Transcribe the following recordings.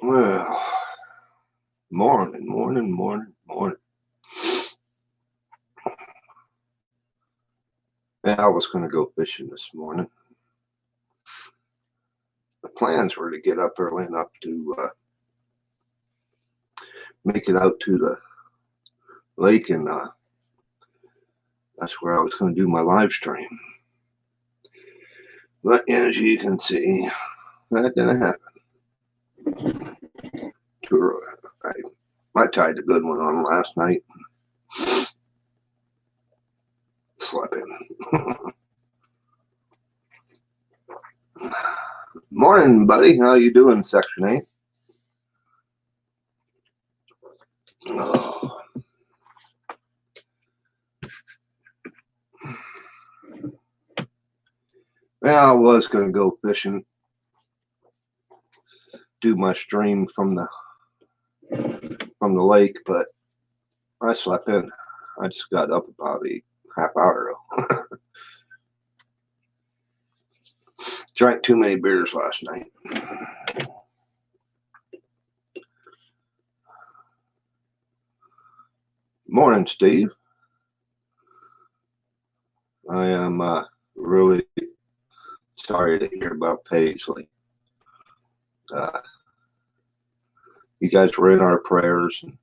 Well, morning. Yeah, I was going to go fishing this morning. The plans were to get up early enough to make it out to the lake, and that's where I was going to do my live stream. But as you can see, that didn't happen. I tied a good one on last night. Slept in. Morning, buddy. How you doing, Section 8? Oh. Yeah, I was going to go fishing, do my stream from the lake, but I slept in. I just got up about a half hour ago. Drank too many beers last night. Morning, Steve. I am really sorry to hear about Paisley. You guys were in our prayers, and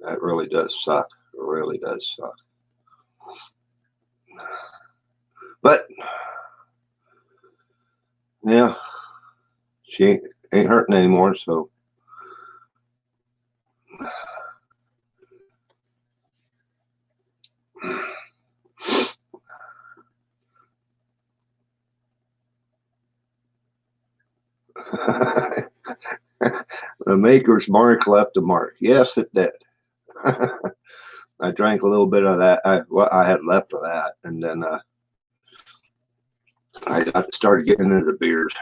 that really does suck. It really does suck. But yeah, she ain't hurting anymore, so the maker's mark left a mark. Yes, it did. I drank a little bit of that. What I had left of that, and then I started getting into the beers.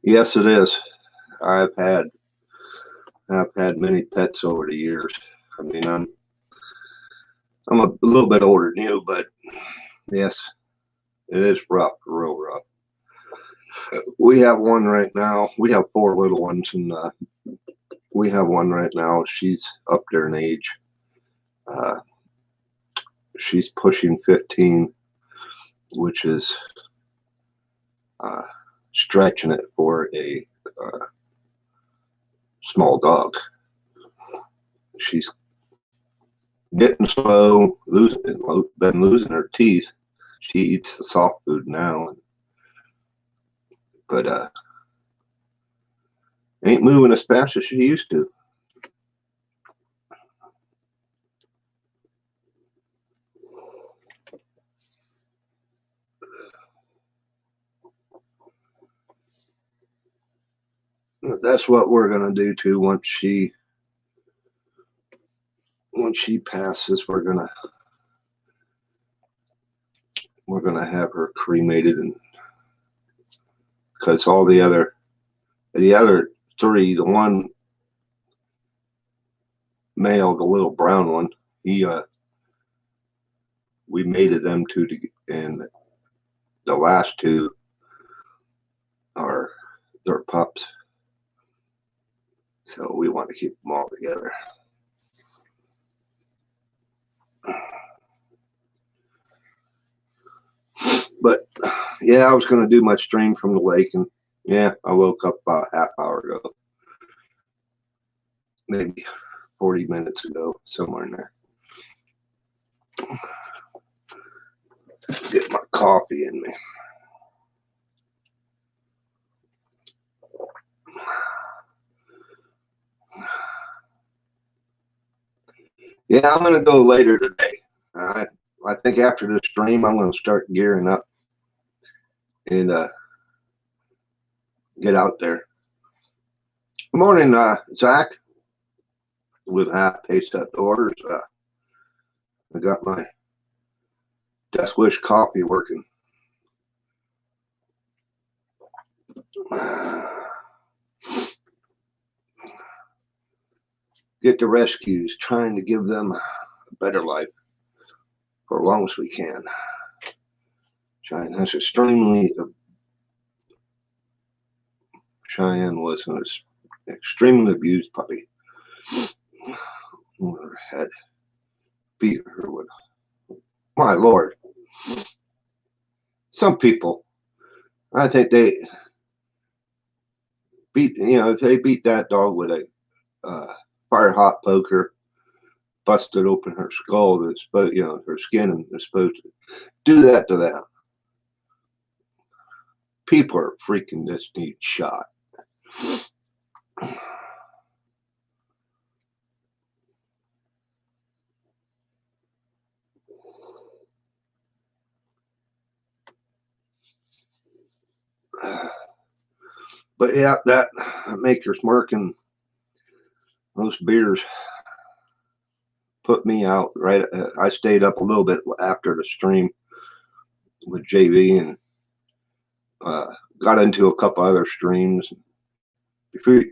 Yes, it is. I've had many pets over the years. I mean, I'm a little bit older than you, but yes, it is rough, real rough. We have one right now. We have 4 little ones, and we have one right now. She's up there in age. She's pushing 15, which is stretching it for a small dog. She's getting slow, been losing her teeth. She eats the soft food now, but ain't moving as fast as she used to. That's what we're gonna do too. Once she passes, we're gonna have her cremated, and because all the other 3, the one male, the little brown one, we mated them 2 and the last 2 they're pups. So we want to keep them all together. But yeah, I was going to do my stream from the lake, and yeah, I woke up about a half hour ago, maybe 40 minutes ago, somewhere in there. Get my coffee in me. Yeah, I'm going to go later today. I think after the stream, I'm going to start gearing up and get out there. Good morning, Zach. With half paste up orders. I got my Death Wish coffee working. get the rescues, trying to give them a better life for as long as we can. Cheyenne was an extremely abused puppy. Her head beat her with, my Lord. Some people, I think they beat, they beat that dog with a fire hot poker, busted open her skull, her skin, and they're supposed to do that to them. People are freaking just need shot. But yeah, that Maker's Mark and those beers put me out. Right, I stayed up a little bit after the stream with JV and got into a couple other streams.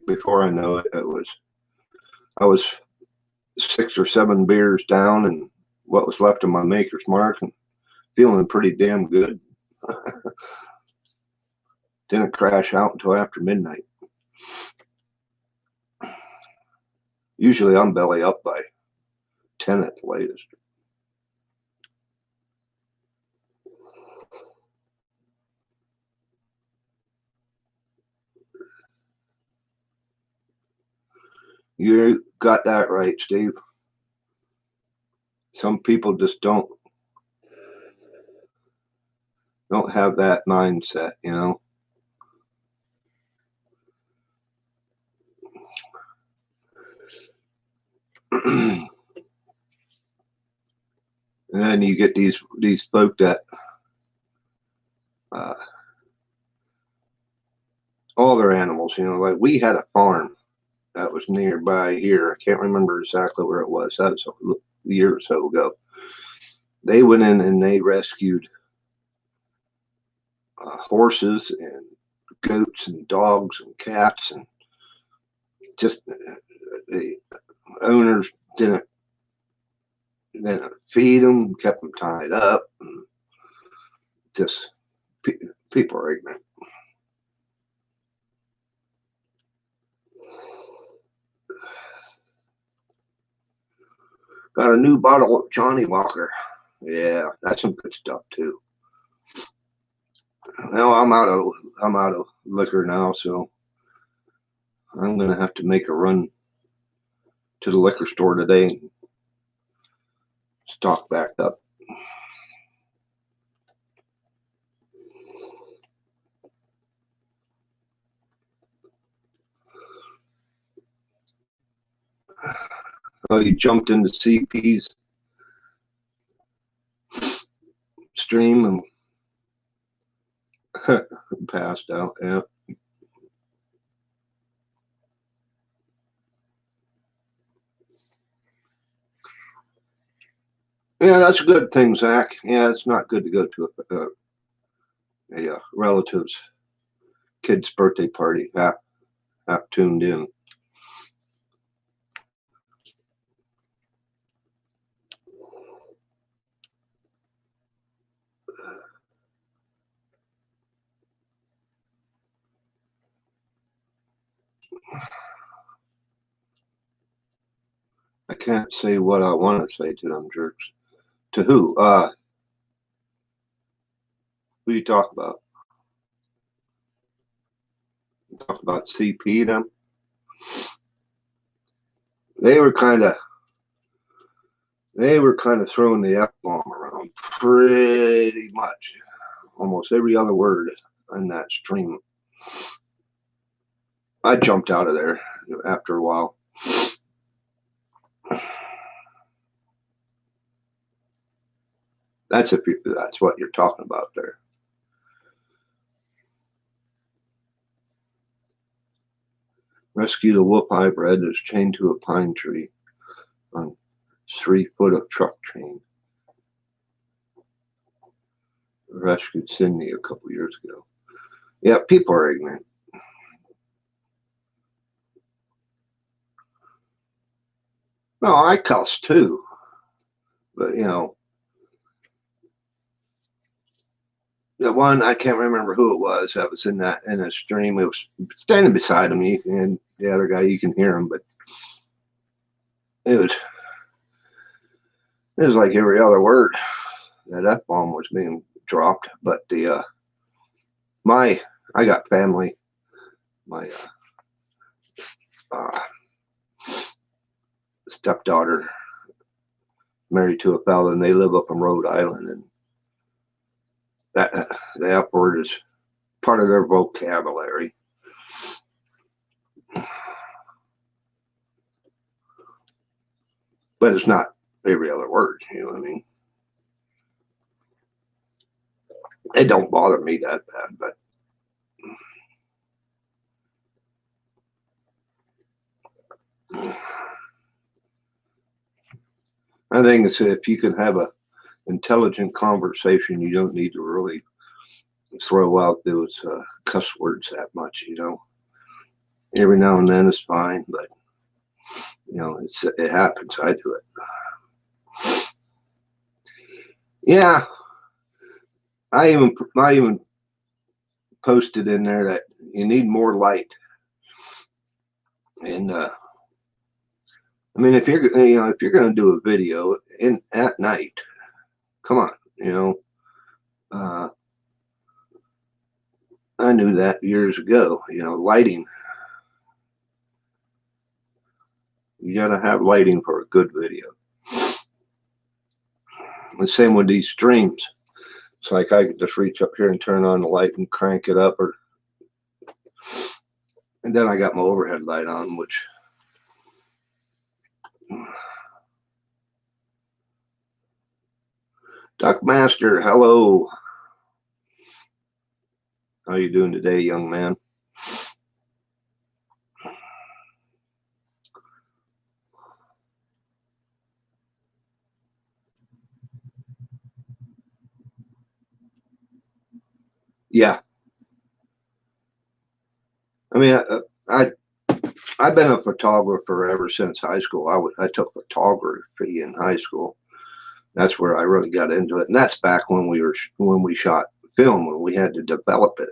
Before I know it, I was 6 or 7 beers down and what was left of my Maker's Mark and feeling pretty damn good. Didn't crash out until after midnight. Usually I'm belly up by 10 at the latest. You got that right, Steve. Some people just don't have that mindset, And then you get these folk that all their animals, like we had a farm that was nearby here. I can't remember exactly where it was. That was a year or so ago. They went in and they rescued horses and goats and dogs and cats, and just the owners didn't feed them, kept them tied up, and just people are ignorant. Got a new bottle of Johnny Walker. Yeah, that's some good stuff too. Well, I'm out of liquor now, so I'm gonna have to make a run to the liquor store today and stock back up. Oh, you jumped into CP's stream and passed out. Yeah. Yeah, that's a good thing, Zach. Yeah, it's not good to go to a relative's kid's birthday party half tuned in. I can't say what I want to say to them jerks. To who? Who you talk about? You talk about CP them? They were kind of throwing the F-bomb around pretty much. Almost every other word in that stream. I jumped out of there after a while. That's what you're talking about there. Rescue the wolf hybrid is chained to a pine tree on 3 foot of truck chain. Rescued Sydney a couple years ago. Yeah, people are ignorant. No, I cuss too, but the one I can't remember who it was that was in a stream. It was standing beside him, and the other guy, you can hear him, but it was like every other word that F-bomb was being dropped. But I got family. My uh, stepdaughter married to a fella, and they live up in Rhode Island, and that the F word is part of their vocabulary. But it's not every other word, you know what I mean? It don't bother me that bad, but I think it's if you can have a intelligent conversation, you don't need to really throw out those cuss words that much, Every now and then is fine, but it happens. I do it. Yeah, I even posted in there that you need more light, and I mean, if you're going to do a video at night, come on, I knew that years ago. Lighting. You got to have lighting for a good video. The same with these streams. It's like I could just reach up here and turn on the light and crank it up, and then I got my overhead light on, which Duck Master, hello. How you doing today, young man? Yeah. I mean, I've been a photographer ever since high school. I took photography in high school. That's where I really got into it, and that's back when we shot film, when we had to develop it.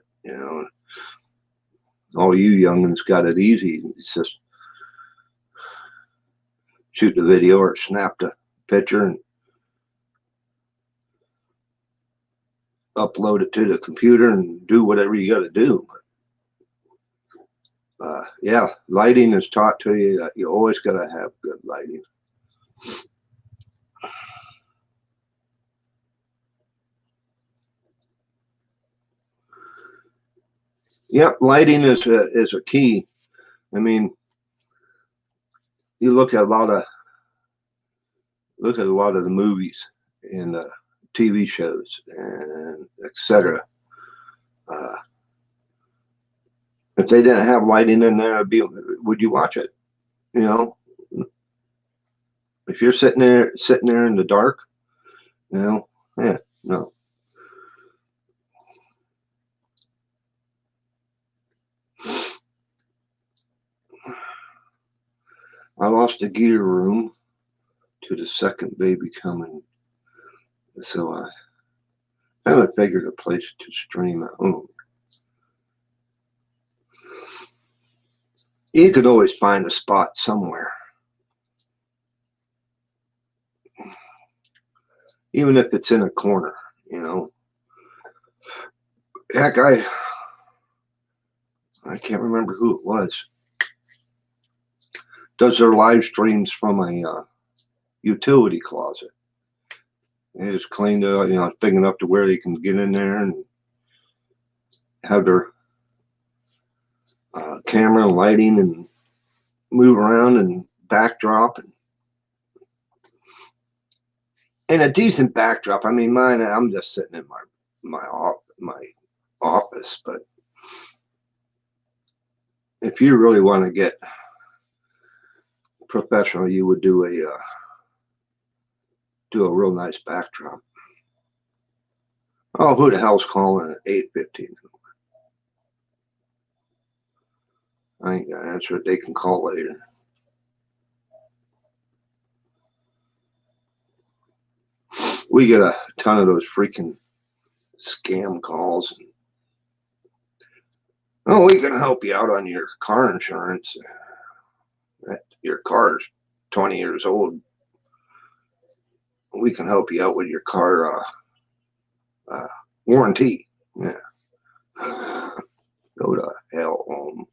All you youngins got it easy. It's just shoot the video or snap the picture and upload it to the computer and do whatever you got to do. But yeah, lighting is taught to you that you always got to have good lighting. Yep, lighting is a key. I mean, you look at a lot of the movies and TV shows and etc. If they didn't have lighting in there, would you watch it? If you're sitting there in the dark, yeah, no. I lost the gear room to the second baby coming, so I haven't figured a place to stream at home. You could always find a spot somewhere, even if it's in a corner. Heck, I can't remember who it was. Does their live streams from a utility closet. They just cleaned it, it's big enough to where they can get in there and have their camera and lighting and move around and backdrop and a decent backdrop. I mean, mine, I'm just sitting in my office, but if you really want to get professional, you would do a real nice backdrop. Oh, who the hell's calling at 8:15? I ain't gonna answer it. They can call later. we get a ton of those freaking scam calls. Oh, we can help you out on your car insurance. Your car's 20 years old. We can help you out with your car warranty. Yeah. Go to hell home.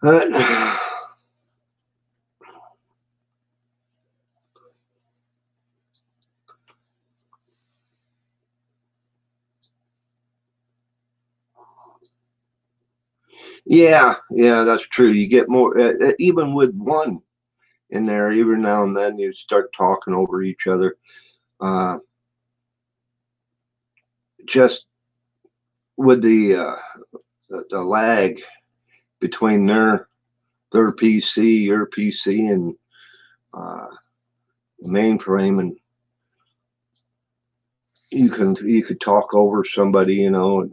But yeah, that's true. You get more, even with one in there, even now and then you start talking over each other. Just with the lag between their PC, your PC, and the mainframe, and you could talk over somebody, you know,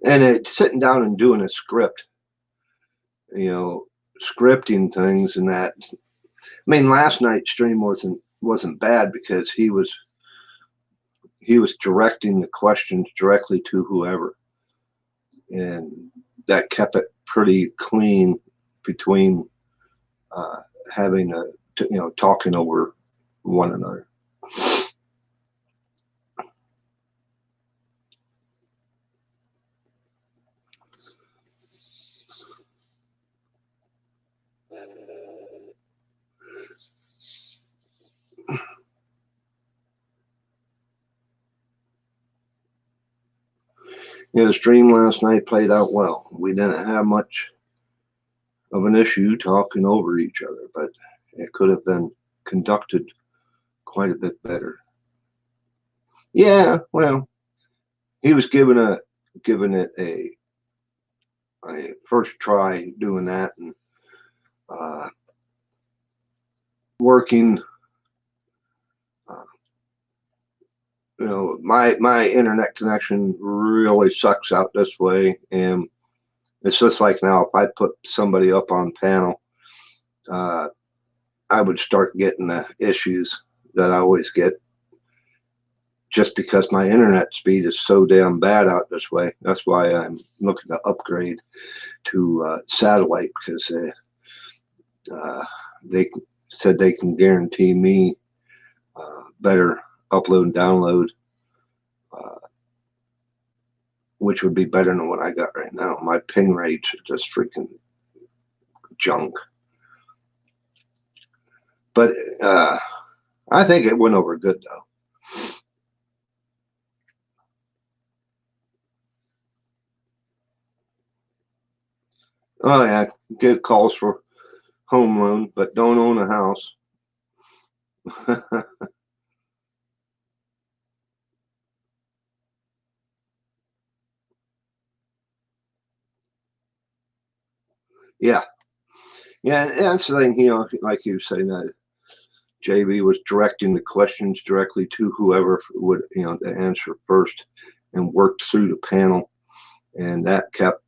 and it's sitting down and doing a script, you know, scripting things and that. I mean, last night's stream wasn't bad because he was directing the questions directly to whoever, and that kept it pretty clean between having a, you know, talking over one another. Yeah, the stream last night played out well. We didn't have much of an issue talking over each other, but it could have been conducted quite a bit better. Yeah, well, he was giving it a first try doing that, and working. You know, my internet connection really sucks out this way, and it's just like now, if I put somebody up on panel, I would start getting the issues that I always get, just because my internet speed is so damn bad out this way. That's why I'm looking to upgrade to satellite, because they said they can guarantee me better upload and download, which would be better than what I got right now. My ping rates are just freaking junk. But I think it went over good, though. Oh, yeah, get calls for home loan, but don't own a house. Yeah. Yeah, and that's the thing, you know, like you were saying, that JB was directing the questions directly to whoever would, you know, to answer first, and worked through the panel, and that kept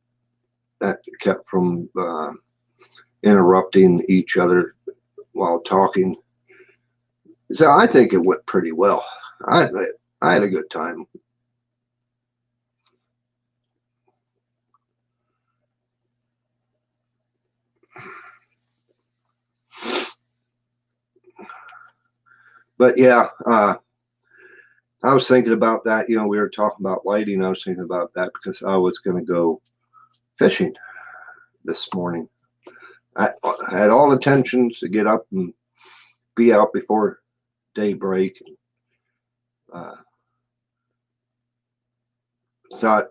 from interrupting each other while talking. So I think it went pretty well. I had a good time. But yeah, I was thinking about that. You know, we were talking about lighting. I was thinking about that because I was going to go fishing this morning. I had all intentions to get up and be out before daybreak. Uh, thought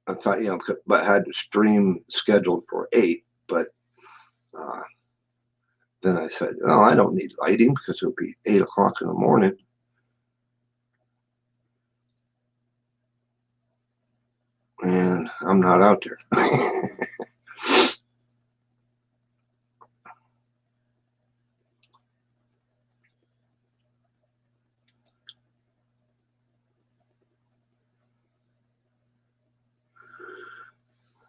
I thought, you know, but I had the stream scheduled for 8. But uh, then I said, oh, I don't need lighting because it'll be 8 o'clock in the morning. And I'm not out there.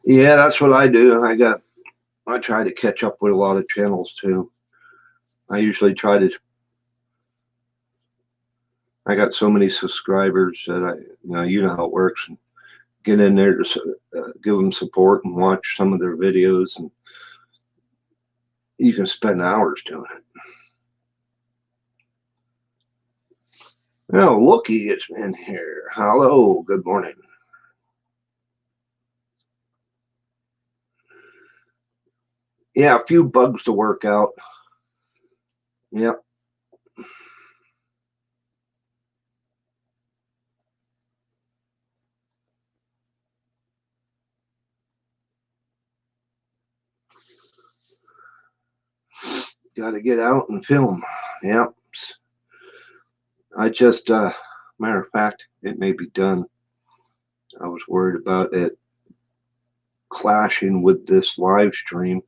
Yeah, that's what I do. I try to catch up with a lot of channels too. I usually try to. I got so many subscribers that you know how it works. And get in there to give them support and watch some of their videos, and you can spend hours doing it. Oh, Wookie is in here. Hello, good morning. Yeah, a few bugs to work out. Yep. Got to get out and film. Yep. I just, matter of fact, it may be done. I was worried about it clashing with this live stream.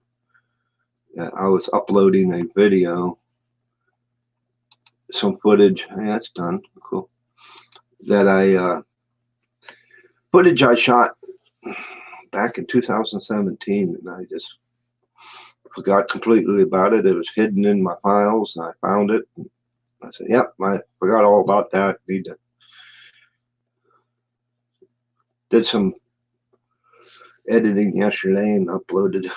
I was uploading a video, some footage. Yeah, it's done. Cool. That footage I shot back in 2017, and I just forgot completely about it. It was hidden in my files, and I found it. And I said, "Yep, I forgot all about that. Need to." Did some editing yesterday and uploaded.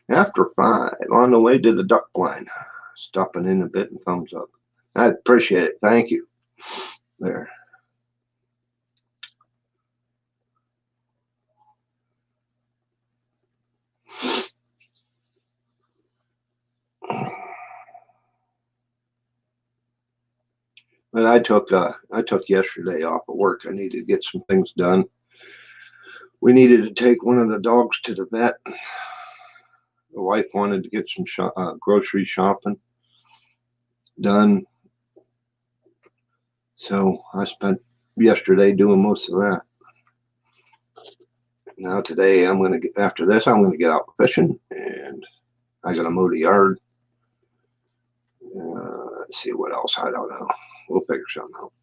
After 5, on the way to the duck blind. Stopping in a bit and thumbs up. I appreciate it. Thank you. There. But I took yesterday off of work. I needed to get some things done. We needed to take one of the dogs to the vet. The wife wanted to get some grocery shopping done. So I spent yesterday doing most of that. Now today after this, I'm gonna get out fishing, and I gotta mow the yard. Let's see what else. I don't know. We'll figure something out.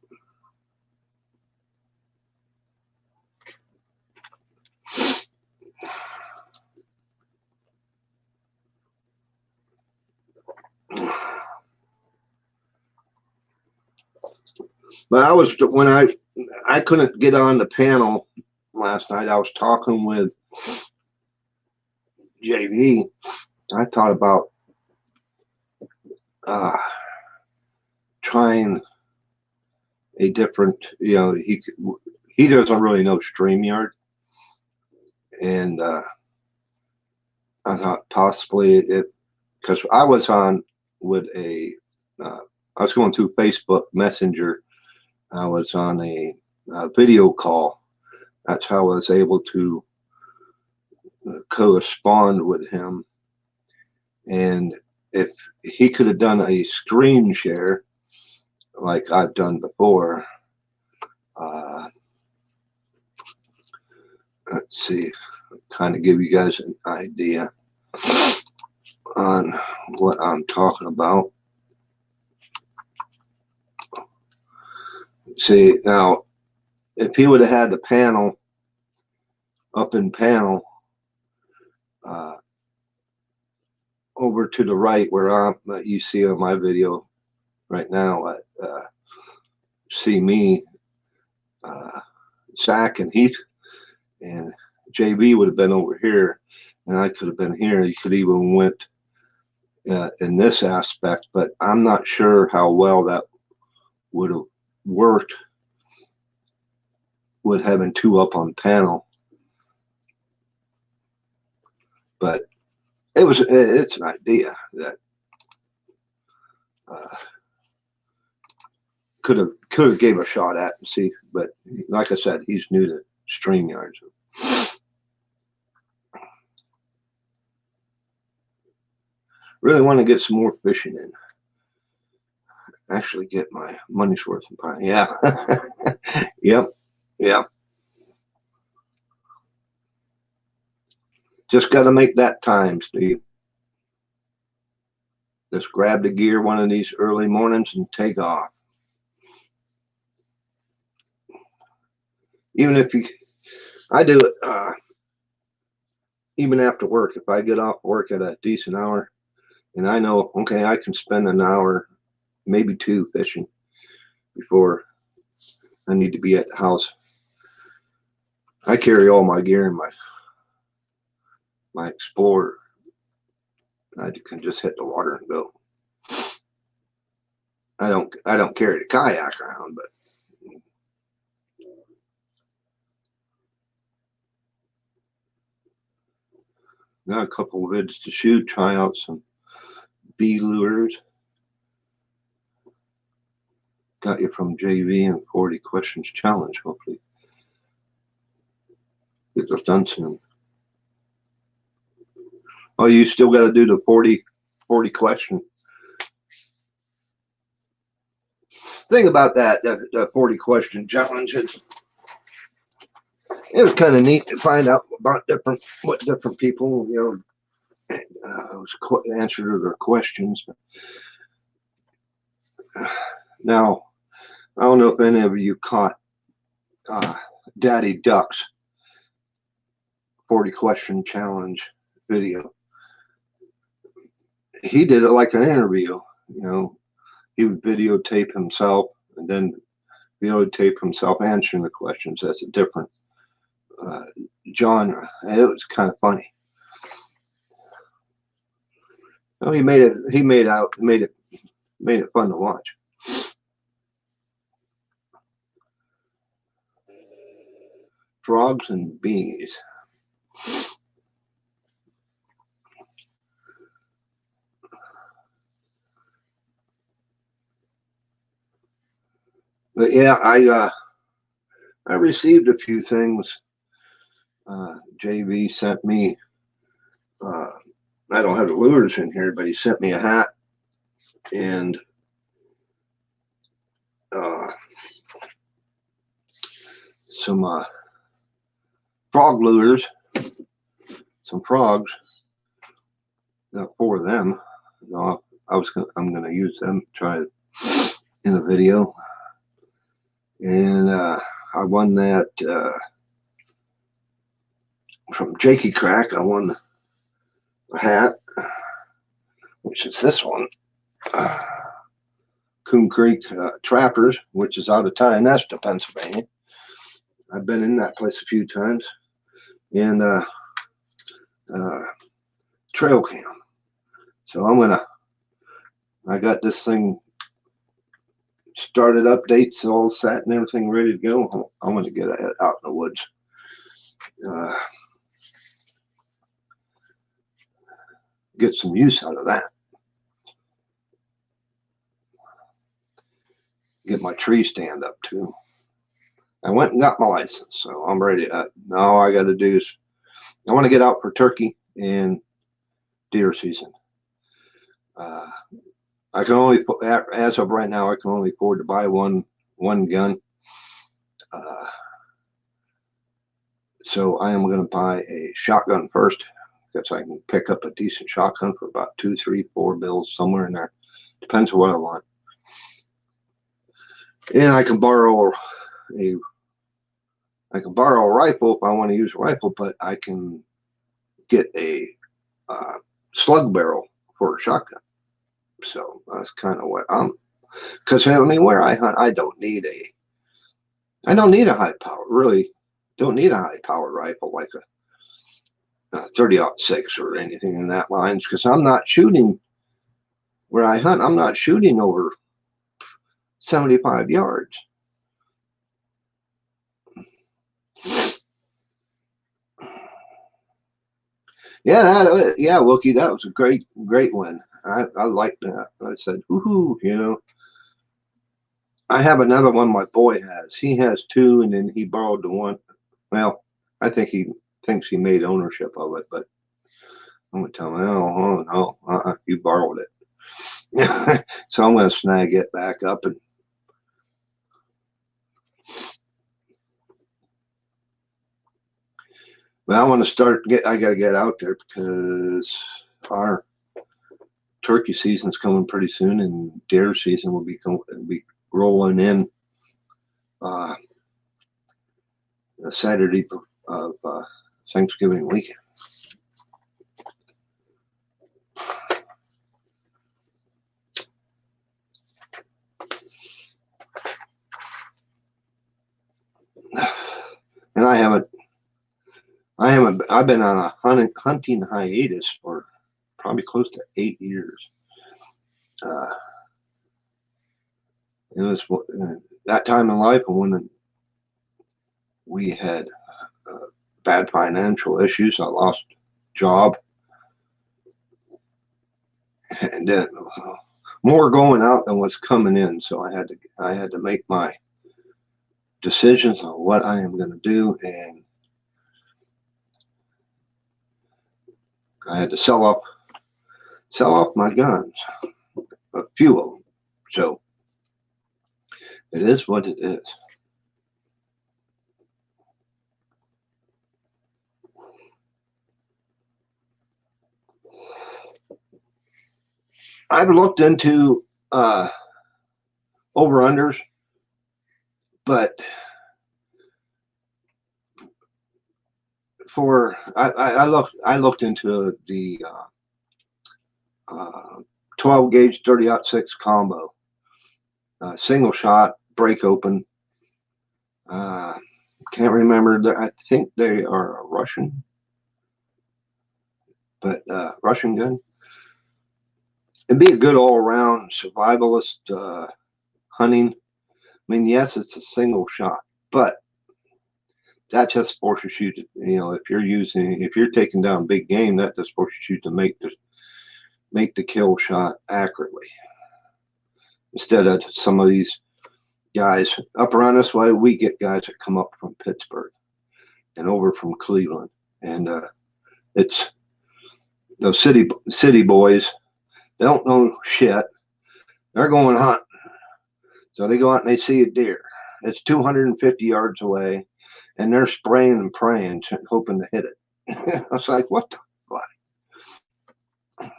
But when I couldn't get on the panel last night. I was talking with JV. I thought about trying a different. He doesn't really know StreamYard, and I thought possibly because I was on with I was going through Facebook Messenger. I was on a video call. That's how I was able to correspond with him. And if he could have done a screen share like I've done before, let's see, kind of give you guys an idea on what I'm talking about. See, now, if he would have had the panel up in panel over to the right where you see on my video right now, see me, Zach and Heath, and JB would have been over here, and I could have been here. You could even went in this aspect, but I'm not sure how well that would have worked with having two up on panel. But it's an idea that could have gave a shot at and see. But like I said, he's new to StreamYard. So. Really want to get some more fishing in. Actually get my money's worth in pie. Yeah. Yep. Just got to make that time, Steve. Just grab the gear one of these early mornings and take off. Even if I do it even after work. If I get off work at a decent hour and I know, okay, I can spend an hour, maybe two, fishing before I need to be at the house, I carry all my gear in my Explorer. I can just hit the water and go. I don't carry the kayak around, but got a couple of vids to shoot, try out some bee lures. Got you from JV and 40 questions challenge. Hopefully get this done soon. Oh, you still got to do the 40 question. Thing about that 40 question challenge is it was kind of neat to find out about what different people, answer to their questions. Now, I don't know if any of you caught Daddy Duck's 40 question challenge video. He did it like an interview. He would videotape himself and then videotape himself answering the questions. That's a different genre. It was kind of funny. Well, he made it fun to watch. Frogs and bees. But yeah, I received a few things. JV sent me. I don't have the lures in here, but he sent me a hat and some frog lures, some frogs. For them. I'm gonna use them, try it in a video. And I won that from Jakey Crack. I won a hat, which is this one. Coon Creek Trappers, which is out of Tionesta, Pennsylvania. I've been in that place a few times. And trail cam. So I got this thing started, updates all set and everything ready to go. I'm gonna get it out in the woods. Get some use out of that. Get my tree stand up too. I went and got my license, so I'm ready. All I got to do is I want to get out for turkey and deer season. I can only, as of right now, I can only afford to buy one gun. So I am going to buy a shotgun first, because I can pick up a decent shotgun for about 2, 3, 4 bills, somewhere in there. Depends on what I want. And I can borrow a rifle if I want to use a rifle, but I can get a slug barrel for a shotgun. So that's kind of what because I mean, where I hunt, I don't need a high power, really don't need a high power rifle like a 30-06 or anything in that lines, because I'm not shooting where I hunt. I'm not shooting over 75 yards. Yeah, Wookie, that was a great win. I liked that. I said, woohoo, I have another one my boy has. He has 2, and then he borrowed the one. Well, I think he thinks he made ownership of it, but I'm going to tell him, no, you borrowed it. So I'm going to snag it back up. But I want to I got to get out there because our turkey season's coming pretty soon, and deer season will be rolling in Saturday of Thanksgiving weekend. And I've been on a hunting hiatus for probably close to 8 years. It was that time in life when we had bad financial issues. I lost job, and then more going out than what's coming in. So I had to make my decisions on what I am going to do, and I had to sell off my guns, a few of them. So it is what it is. I've looked into over-unders, but I looked into the 12 gauge 30-06 combo, single shot, break open. Can't remember. I think they are a Russian, but Russian gun. It'd be a good all-around survivalist hunting. I mean, yes, it's a single shot, but that just forces you to, if you're taking down big game, that just forces you to make the kill shot accurately. Instead of some of these guys up around this way, we get guys that come up from Pittsburgh and over from Cleveland, and it's those city boys. They don't know shit. They're going hunting, so they go out and they see a deer. It's 250 yards away, and they're spraying and praying, hoping to hit it. I was like, what the fuck?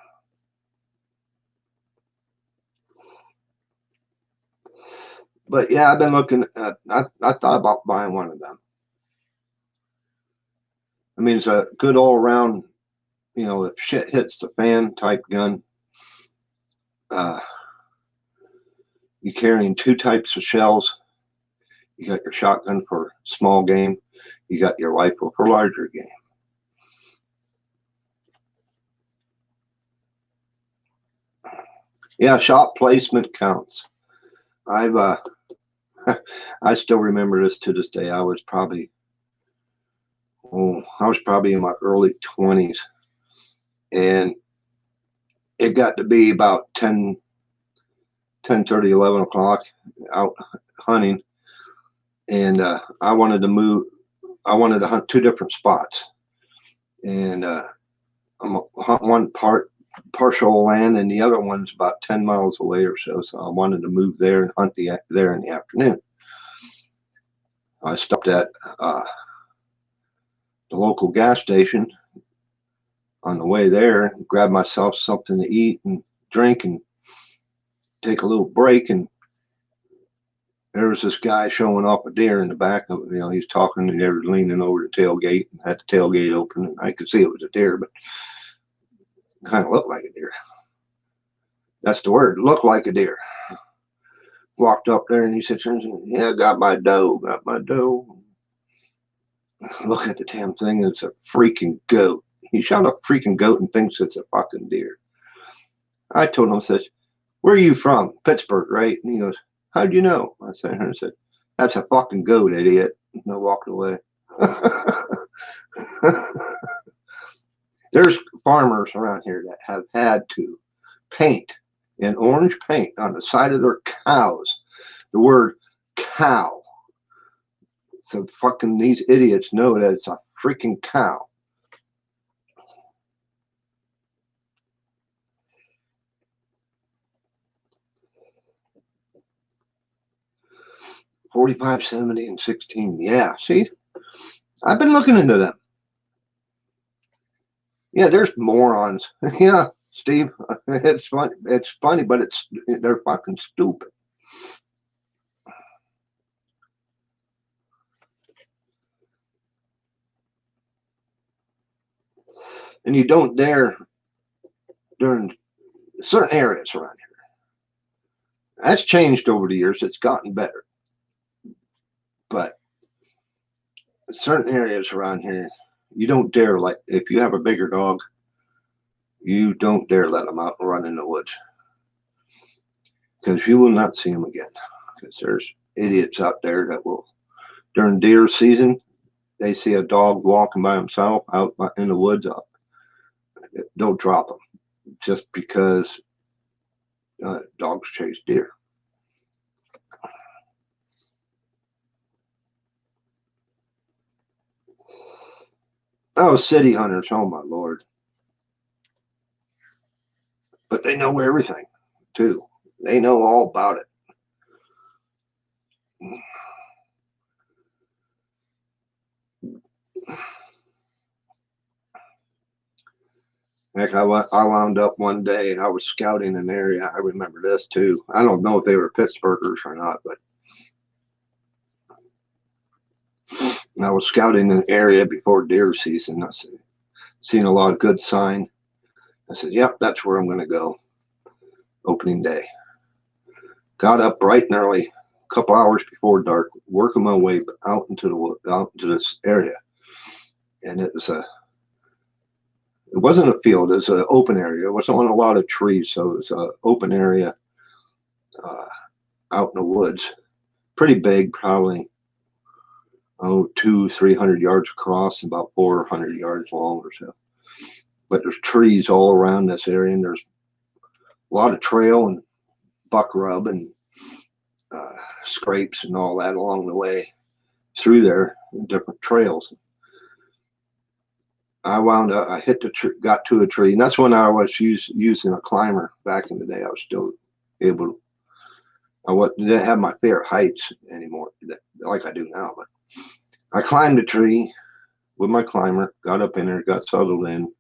But yeah, I've been looking at, I thought about buying one of them. I mean, it's a good all around, if shit hits the fan type gun. You're carrying two types of shells. You got your shotgun for small game. You got your rifle for larger game. Yeah, shot placement counts. I still remember this to this day. I was probably in my early 20s, and it got to be about 10:30, 11 o'clock out hunting, and I wanted to hunt two different spots, and I'm hunt one partial land, and the other one's about 10 miles away or so. So I wanted to move there and hunt there in the afternoon. I stopped at the local gas station on the way there, grabbed myself something to eat and drink and take a little break, and there was this guy showing off a deer in the back of it. He's talking, and they were leaning over the tailgate and had the tailgate open, and I could see it was a deer, but it kind of looked like a deer. That's the word, looked like a deer. Walked up there, and he said, yeah, got my doe. Look at the damn thing, it's a freaking goat. He shot a freaking goat and thinks it's a fucking deer. I told him, I said, where are you from? Pittsburgh, right? And he goes, how'd you know? I said, that's a fucking goat, idiot. And I walked away. There's farmers around here that have had to paint in orange paint on the side of their cows the word cow. So fucking these idiots know that it's a freaking cow. $45, $70, and $16. Yeah, see, I've been looking into them. Yeah, there's morons. Yeah, Steve, it's funny. It's funny, but they're fucking stupid. And you don't dare during certain areas around here. That's changed over the years. It's gotten better, but certain areas around here, you don't dare, like if you have a bigger dog, you don't dare let them out and run in the woods because you will not see them again. Because there's idiots out there that will, during deer season, they see a dog walking by himself out in the woods, they'll drop him just because dogs chase deer. Oh, city hunters, oh my lord. But they know everything too. They know all about it. Heck, I wound up one day, I was scouting an area. I remember this too. I don't know if they were Pittsburghers or not, but I was scouting an area before deer season. I seen a lot of good sign. I said, yep, that's where I'm going to go. Opening day. Got up bright and early, a couple hours before dark, working my way out into this area. And it wasn't a field, it was an open area. It wasn't on a lot of trees, so it was an open area out in the woods. Pretty big, probably 200-300 yards across, about 400 yards long or so. But there's trees all around this area, and there's a lot of trail and buck rub and scrapes and all that along the way through there, different trails. I wound up, I hit the tree, got to a tree, and that's when I was using a climber back in the day. I was still able to, didn't have my favorite heights anymore, like I do now, but I climbed a tree with my climber, got up in there, got settled in,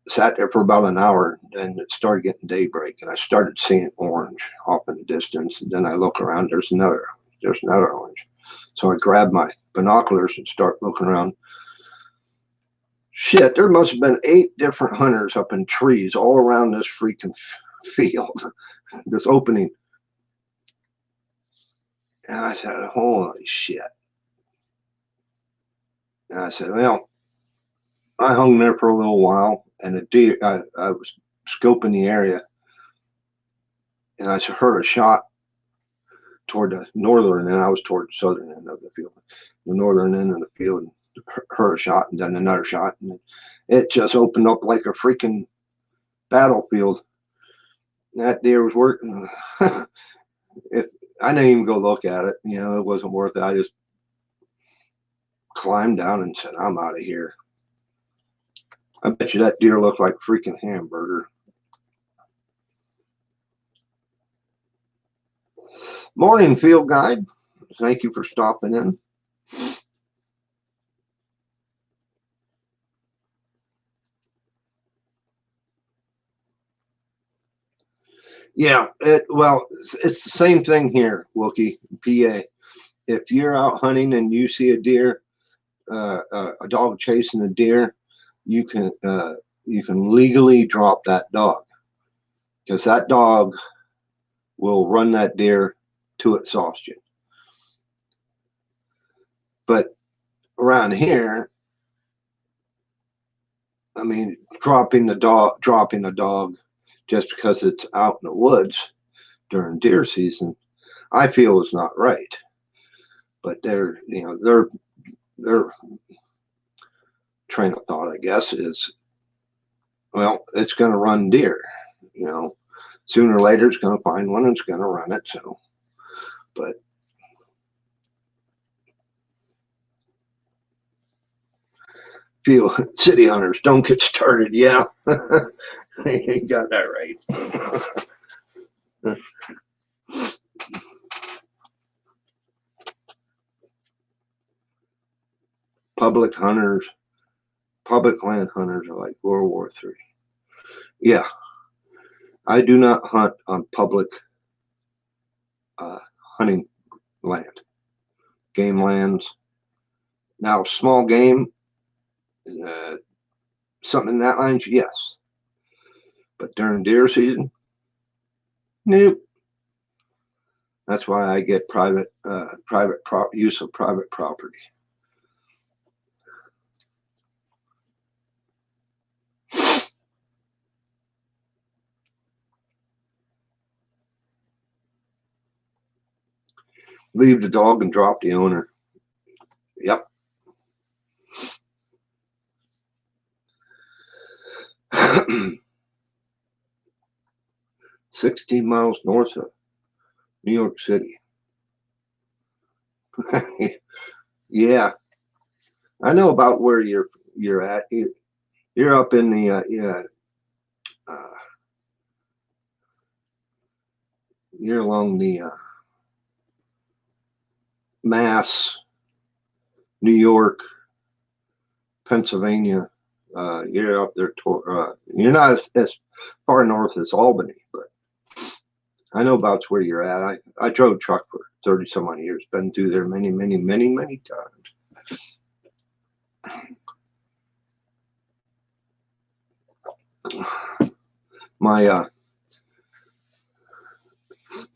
sat there for about an hour, and it started getting daybreak, and I started seeing orange off in the distance, and then I look around, there's another orange. So I grabbed my binoculars and start looking around. Shit, there must have been 8 different hunters up in trees all around this freaking field, this opening. And I said, holy shit. And I said, well, I hung there for a little while, and a deer, I was scoping the area, and I heard a shot toward the northern end. I was toward the southern end of the field, the northern end of the field, and heard a shot, and then another shot, and it just opened up like a freaking battlefield. That deer was working. I didn't even go look at it. You know, it wasn't worth it. I just climbed down and said, I'm out of here. I bet you that deer looked like a freaking hamburger. Morning, field guide. Thank you for stopping in. Yeah, well, it's the same thing here, Wookie, PA. If you're out hunting and you see a deer, a dog chasing a deer, you can legally drop that dog, because that dog will run that deer to exhaustion. But around here, I mean, dropping a dog just because it's out in the woods during deer season, I feel is not right. But their train of thought, I guess, is, well, it's going to run deer. You know, sooner or later it's going to find one and it's going to run it. So, but city hunters, don't get started. Yeah, you got that right. Public land hunters are like World War III. Yeah, I do not hunt on public hunting land, game lands. Now, small game, uh, something in that line, yes. But during deer season, nope. That's why I get use of private property. Leave the dog and drop the owner. Yep. 16 miles north of New York City. Yeah, I know about where you're at. You're up in the uh, you're along the Mass, New York, Pennsylvania. You're up there. You're not as far north as Albany, but I know about where you're at. I drove truck for 30 some odd years. Been through there many, many, many, many times. My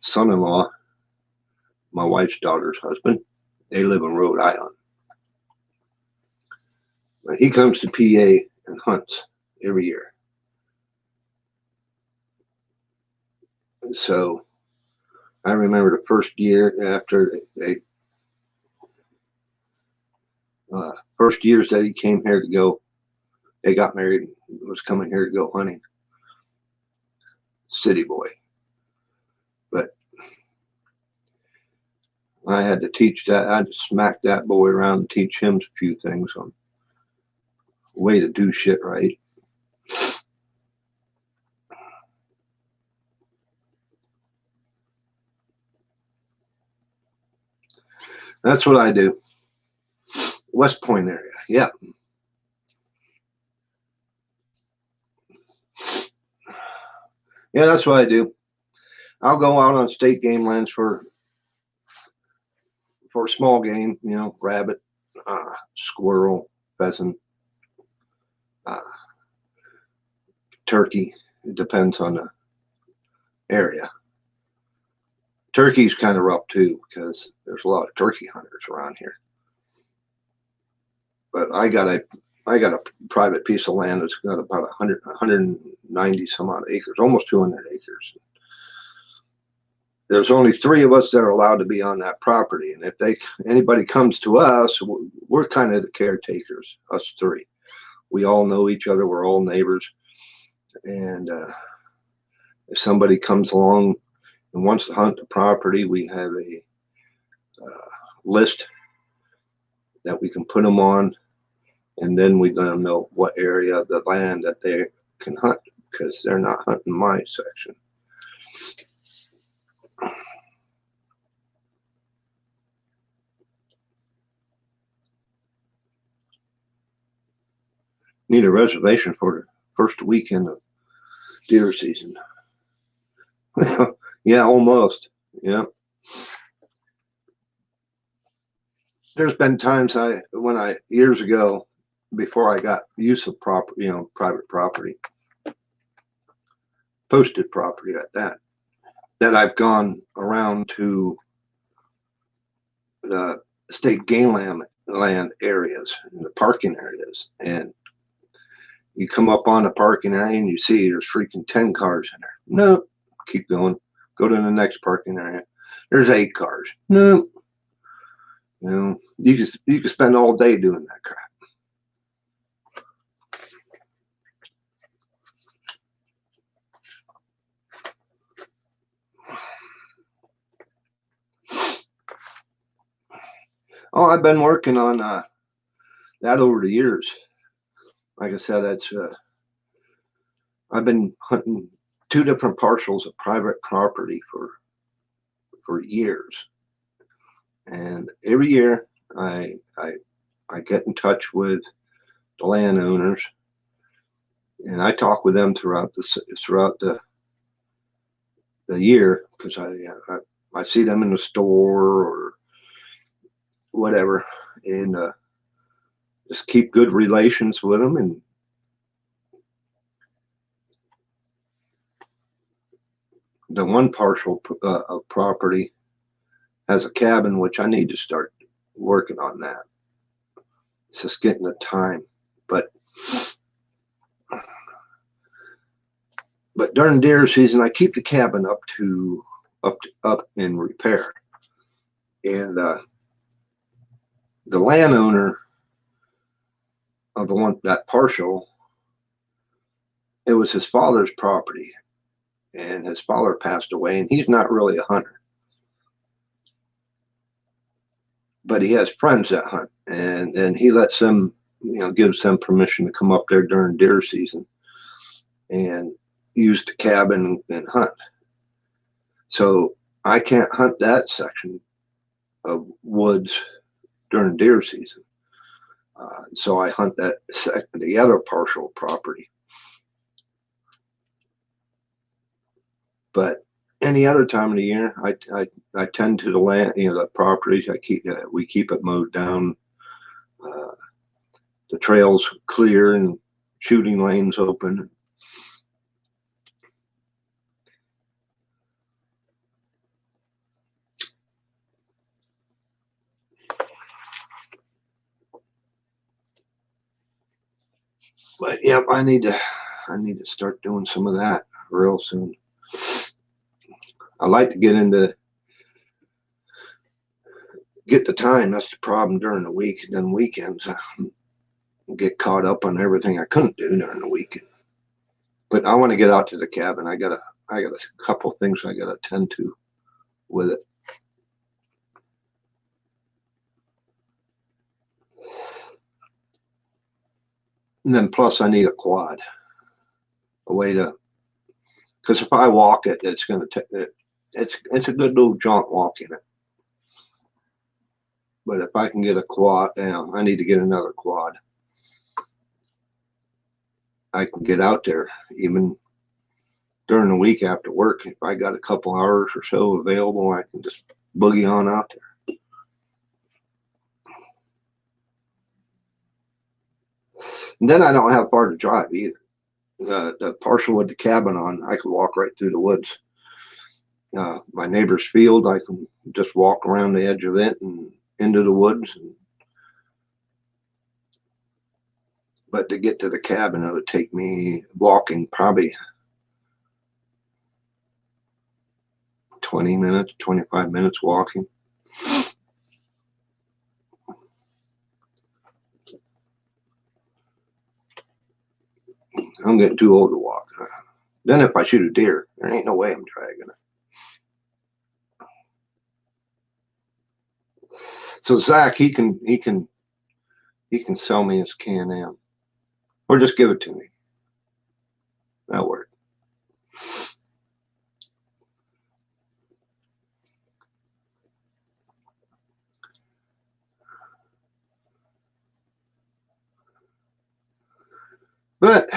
son-in-law, my wife's daughter's husband, they live in Rhode Island. But he comes to PA and hunts every year. So I remember the first year after first years that he came here to go, they got married and was coming here to go hunting. City boy. But I had to teach that. I had to smack that boy around and teach him a few things on way to do shit right. That's what I do. West Point area. Yeah. Yeah, that's what I do. I'll go out on state game lands for small game, rabbit, squirrel, pheasant, uh, turkey. It depends on the area. Turkey's kind of rough too because there's a lot of turkey hunters around here. But I got a private piece of land that's got about 190 some odd acres, almost 200 acres. There's only 3 of us that are allowed to be on that property, and if anybody comes to us, we're kind of the caretakers. Us 3, we all know each other. We're all neighbors, and if somebody comes along and wants to hunt the property, we have a list that we can put them on, and then we let them know what area of the land that they can hunt because they're not hunting my section. Need a reservation for the first weekend of deer season. Yeah, almost. Yeah. There's been times years ago, before I got use of property, private property, posted property at that I've gone around to the state game land areas, the parking areas, and you come up on the parking area and you see there's freaking 10 cars in there. No, keep going. Go to the next parking area. There's 8 cars. No. You can spend all day doing that crap. Oh, I've been working on that over the years. Like I said, I've been hunting 2 different parcels of private property for years, and every year I get in touch with the landowners And I talk with them throughout the year, because I see them in the store or whatever, and just keep good relations with them. And the one parcel of property has a cabin, which I need to start working on that. It's just getting the time, but during deer season, I keep the cabin up in repair. And the landowner of that parcel, it was his father's property, and his father passed away, and he's not really a hunter, but he has friends that hunt, and he lets them, gives them permission to come up there during deer season and use the cabin and hunt. So I can't hunt that section of woods during deer season. So I hunt the other partial property. But any other time of the year, I tend to the land, the properties. We keep it mowed down, the trails clear, and shooting lanes open. But yep, I need to start doing some of that real soon. I like to get the time. That's the problem during the week. And then weekends, I get caught up on everything I couldn't do during the weekend. But I want to get out to the cabin. I got a couple things I got to attend to with it. And then plus I need a quad, a way to, because if I walk it, it's going to take, it's a good little jaunt walking it. But if I can get a quad, I need to get another quad. I can get out there even during the week after work. If I got a couple hours or so available, I can just boogie on out there. And then I don't have far to drive either. The parcel with the cabin on, I can walk right through the woods. My neighbor's field, I can just walk around the edge of it and into the woods. But to get to the cabin, it would take me walking probably 20 minutes, 25 minutes walking. I'm getting too old to walk. Then if I shoot a deer, there ain't no way I'm dragging it. So Zach, he can sell me his Can-Am, or just give it to me. That'll work. But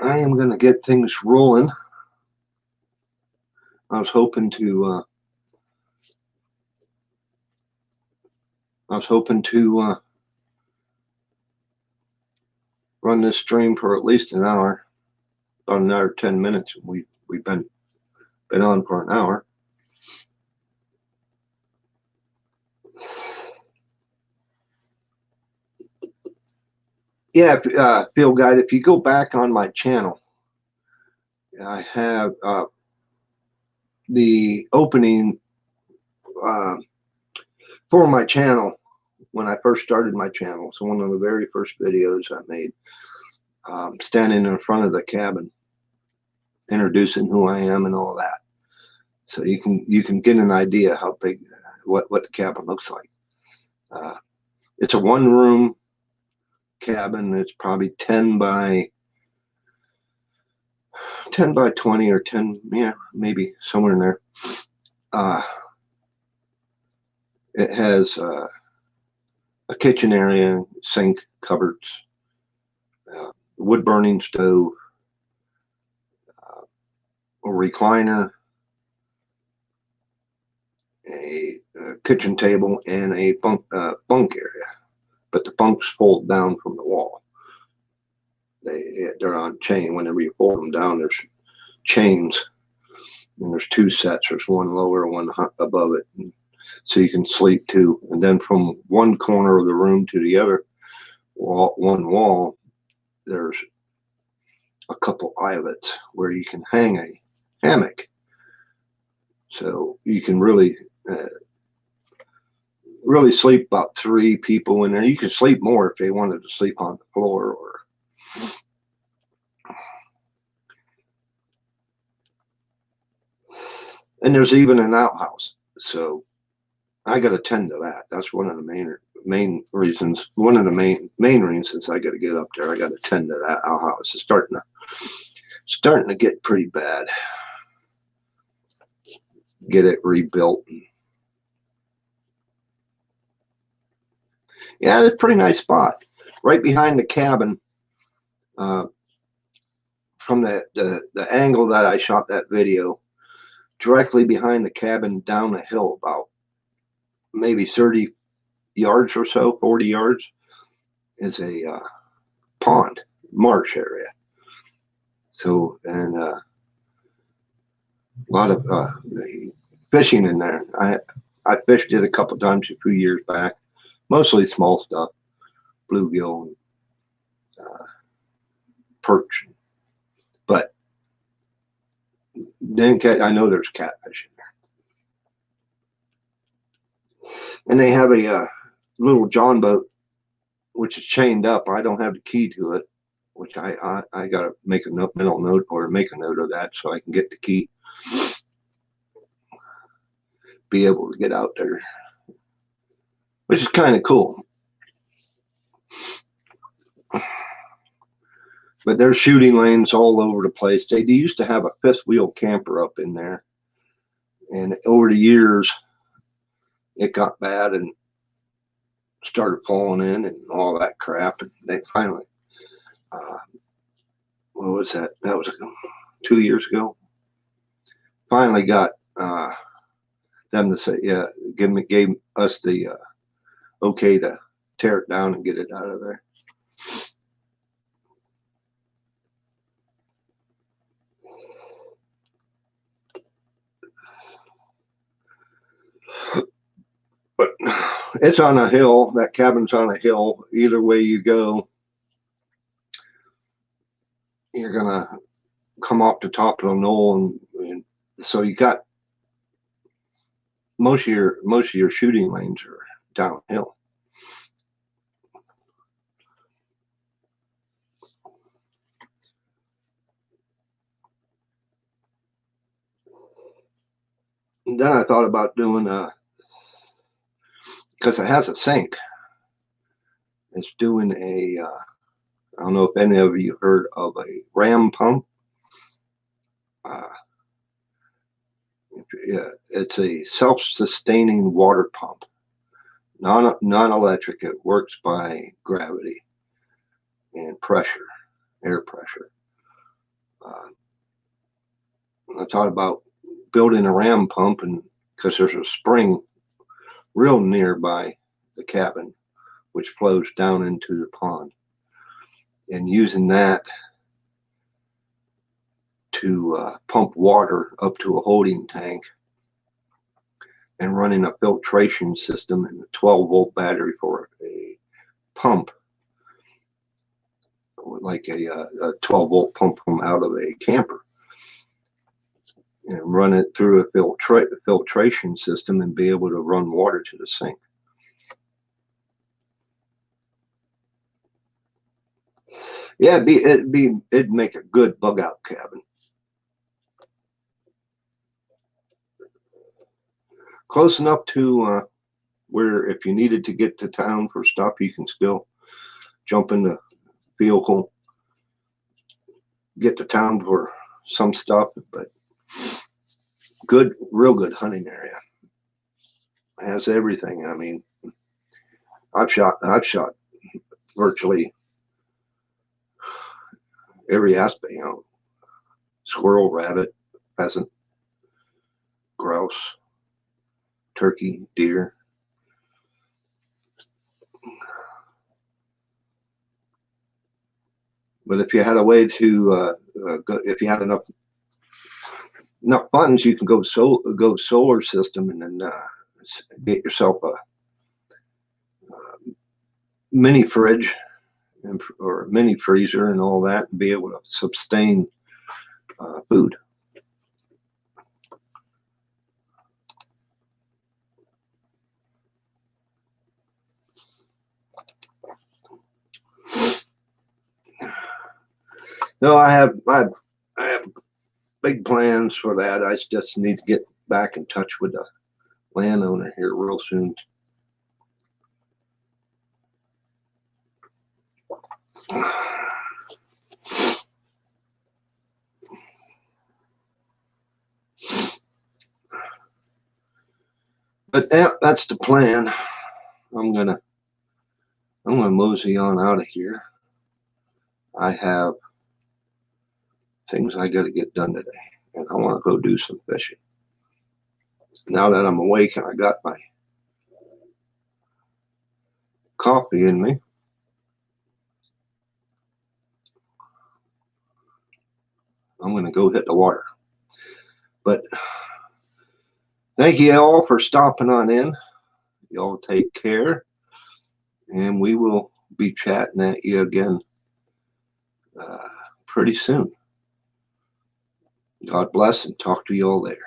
I am going to get things rolling. I was hoping to run this stream for at least an hour, about another 10 minutes. We've been on for an hour. Yeah, Field Guide, if you go back on my channel, I have the opening for my channel when I first started my channel. So one of the very first videos I made, standing in front of the cabin, introducing who I am and all that. So you can get an idea how big, what the cabin looks like. It's a one-room cabin. It's probably 10 by 20 or 10, yeah, maybe somewhere in there. It has a kitchen area, sink, cupboards, wood burning stove, a recliner, a kitchen table, and a bunk area. But the bunks fold down from the wall. They're on chain. Whenever you fold them down, there's chains, and there's two sets. There's one lower, one above it, and so you can sleep two. And then from one corner of the room to the other one wall, there's a couple eyelets where you can hang a hammock. So you can really sleep about 3 people in there. You can sleep more if they wanted to sleep on the floor, and there's even an outhouse. So I got to tend to that. That's one of the main reasons. One of the main reasons I got to get up there. I got to tend to that outhouse. It's starting to get pretty bad. Get it rebuilt. Yeah, it's a pretty nice spot, right behind the cabin. From the angle that I shot that video, directly behind the cabin, down the hill about maybe 30 yards or so, 40 yards, is a pond, marsh area. So, and a lot of fishing in there. I fished it a couple times a few years back, mostly small stuff, bluegill and perch. But then I know there's catfish in there. And they have a little John boat, which is chained up. I don't have the key to it, which I got to make a mental note or make a note of that so I can get the key. Be able to get out there, which is kind of cool. But there's shooting lanes all over the place. They used to have a fifth wheel camper up in there, and over the years it got bad and started falling in and all that crap, and they finally what was that? That was 2 years ago. Finally got them to say, yeah, gave us the okay to tear it down and get it out of there. But it's on a hill. That cabin's on a hill. Either way you go, you're gonna come off the top of the knoll, and so you got most of your shooting lanes are downhill. And then I thought about doing because it has a sink. It's doing a I don't know if any of you heard of a ram pump. It's a self-sustaining water pump, non-electric. It works by gravity and pressure, air pressure. I thought about building a ram pump, and because there's a spring real nearby the cabin, which flows down into the pond, and using that to pump water up to a holding tank, and running a filtration system and a 12-volt battery for a pump, like a 12-volt pump from out of a camper, and run it through a filtration system and be able to run water to the sink. Yeah, it'd make a good bug out cabin. Close enough to where if you needed to get to town for stuff, you can still jump in the vehicle, get to town for some stuff, but real good hunting area. It has everything. I mean, I've shot virtually every aspect, you know, squirrel, rabbit, pheasant, grouse, turkey, deer. But if you had a way to, if you had enough funds, you can go solar system, and then get yourself a mini fridge or mini freezer and all that, and be able to sustain food. No, I have big plans for that. I just need to get back in touch with the landowner here real soon. But that's the plan. I'm gonna mosey on out of here. I have things I got to get done today, and I want to go do some fishing. Now that I'm awake and I got my coffee in me, I'm going to go hit the water. But thank you all for stopping on in. Y'all take care, and we will be chatting at you again pretty soon. God bless, and talk to you all later.